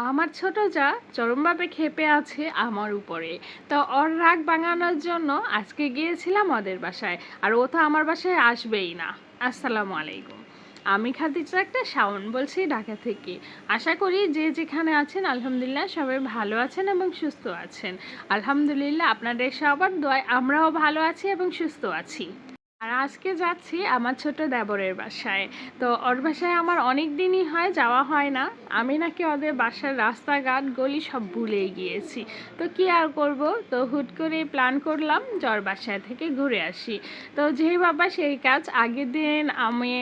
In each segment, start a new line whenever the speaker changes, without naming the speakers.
আমার ছোট যা চরমভাবে ক্ষেপে আছে আমার উপরে। তো ওর রাগ ভাঙানোর জন্য আজকে গিয়েছিলাম ওদের বাসায়, আর ও তো আমার বাসায় আসবেই না। আসসালামু আলাইকুম, আমি খাদিজা একটা শাওন বলছি ঢাকা থেকে। আশা করি যে যেখানে আছেন আলহামদুলিল্লাহ সবাই ভালো আছেন এবং সুস্থ আছেন। আলহামদুলিল্লাহ আপনাদের সবার দোয়ায় আমরাও ভালো আছি এবং সুস্থ আছি। আর আজকে যাচ্ছি আমার ছোট দেবরের বাসায়। তো ওর বাসায় আমার অনেক দিনই হয় যাওয়া হয় না। আমি নাকি ওদের বাসার রাস্তাঘাট গলি সব ভুলেই গিয়েছি। তো কি আর করব, তো হুট করে প্ল্যান করলাম যে ওর বাসায় থেকে ঘুরে আসি। তো যেই বাবা সেই কাজ। আগের দিন আমি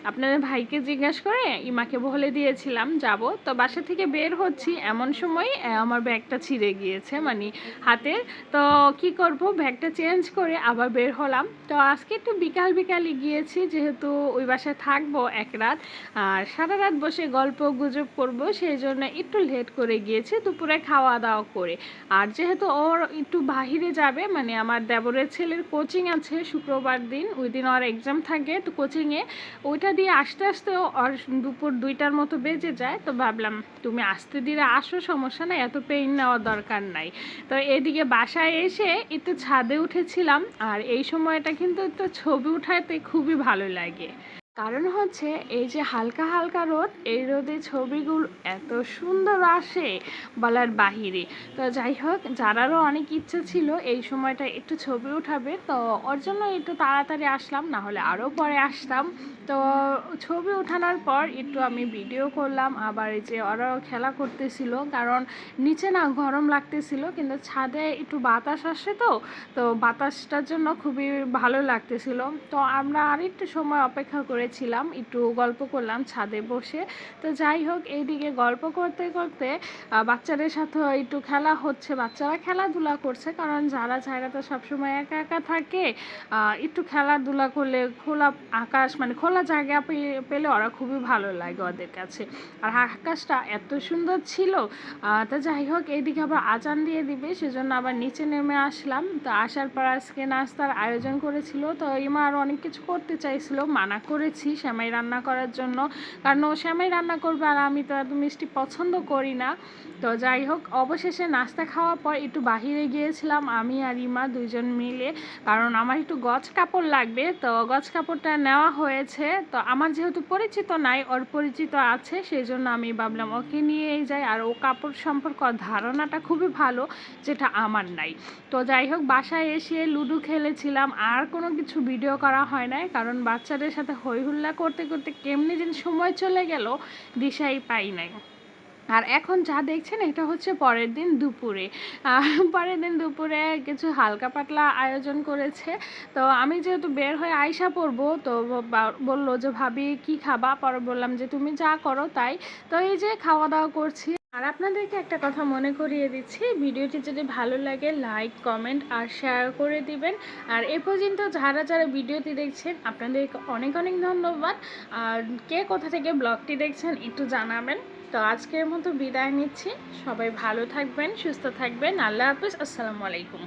আপনাদের ভাইকে জিজ্ঞাসা করে ইমাকে বলে দিয়েছিলাম যাব। তো বাসা থেকে বের হচ্ছি এমন সময় আমার ব্যাগটা ছিঁড়ে গিয়েছে, মানে হাতের। তো কি করব, ব্যাগটা চেঞ্জ করে আবার বের হলাম। তো আজকে একটু বিকালই গিয়েছি, যেহেতু ওই বাসায় থাকবো এক রাত, আর সারা রাত বসে গল্প গুজব করব, সেই জন্য একটু লেট করে গিয়েছি দুপুরে খাওয়া দাওয়া করে। আর যেহেতু ওর একটু বাহিরে যাবে, মানে আমার দেবরের ছেলের কোচিং আছে শুক্রবার দিন, ওই দিন ওর এক্সাম থাকে, তো কোচিংয়ে ওইটা দিয়ে আসতে আসতে ওর দুপুর 2টার মতো বেজে যায়। তো ভাবলাম তুমি আস্তে ধীরে আসো, সমস্যা নাই, এত পেইন নেওয়ার দরকার নাই। তো এদিকে বাসায় এসে একটু ছাদে উঠেছিলাম, আর এই সময়টা কিন্তু একটু ছবি উঠাতে খুবই ভালো লাগে। কারণ হচ্ছে এই যে হালকা হালকা রোদ, এই রোদে ছবিগুলো এত সুন্দর আসে বলার বাহিরে। তো যাই হোক, যারারও অনেক ইচ্ছা ছিল এই সময়টা একটু ছবি উঠাবে, তো ওর জন্য একটু তাড়াতাড়ি আসলাম, না হলে আরও পরে আসতাম। তো ছবি ওঠানোর পর একটু আমি ভিডিও করলাম। আবার এই যে ওরাও খেলা করতেছিল, কারণ নিচে না গরম লাগতেছিল, কিন্তু ছাদে একটু বাতাস আসে, তো বাতাসটার জন্য খুবই ভালো লাগতেছিল। তো আমরা আরেকটু সময় অপেক্ষা করেছিলাম, একটু গল্প করলাম ছাদে বসে। তো যাই হোক, এইদিকে গল্প করতে করতে বাচ্চাদের সাথে একটু খেলা হচ্ছে, বাচ্চারা খেলাধুলা করছে, কারণ যারা ছায়রা তো সবসময় একা একা থাকে। একটু খেলাধুলা করলে খোলা আকাশ, মানে খোলা জায়গা পেলে ওরা খুবই ভালো লাগে ওদের কাছে। আর আকাশটা এত সুন্দর ছিল। তো যাই হোক, এইদিকে আবার আজান দিয়ে দিবে, সেজন্য আবার নিচে নেমে আসলাম। তো আসার পর আজকে নাস্তার আয়োজন করেছিল, তো ইমা আরও অনেক কিছু করতে চাইছিল, মানা করেছি সেমাই রান্না করার জন্য, কারণ ও সেমাই রান্না করবে আর আমি তো এত মিষ্টি পছন্দ করি না। তো যাই হোক, অবশেষে নাস্তা খাওয়ার পর একটু বাহিরে গিয়েছিলাম আমি আর ইমা দুইজন মিলে, কারণ আমার একটু গজ কাপড় লাগবে। তো গজ কাপড়টা নেওয়া হয়েছে। তো আমার যেহেতু পরিচিত নাই, ওর পরিচিত আছে, সেই জন্য আমি ভাবলাম ওকে নিয়েই যাই। আর ও কাপড় সম্পর্কে ধারণাটা খুবই ভালো, যেটা আমার নাই। তো যাই হোক, বাসায় এসে লুডো খেলেছিলাম, আর কোনো কিছু ভিডিও করা হয় নাই, কারণ বাচ্চাদের সাথে হই হুল্লা করতে করতে কেমনি যেন সময় চলে গেল দিশাই পাই নাই। আর এখন যা দেখছেন এটা হচ্ছে পরের দিন দুপুরে। পরের দিন দুপুরে কিছু হালকা পাতলা আয়োজন করেছে। তো আমি যেহেতু বের হয়ে আইসা পড়বো, তো বললো যে ভাবি কি খাবা, পরে বললাম যে তুমি যা করো তাই। তো এই যে খাওয়া দাওয়া করছি। আর আপনাদেরকে একটা কথা মনে করিয়ে দিচ্ছি, ভিডিওটি যদি ভালো লাগে লাইক কমেন্ট আর শেয়ার করে দিবেন। আর এ পর্যন্ত যারা যারা ভিডিওটি দেখছেন আপনাদেরকে অনেক অনেক ধন্যবাদ। আর কে কোথা থেকে ব্লগটি দেখছেন একটু জানাবেন। তো আজকের মতো বিদায় নিচ্ছি, সবাই ভালো থাকবেন, সুস্থ থাকবেন, আল্লাহ হাফিজ, আসসালামু আলাইকুম।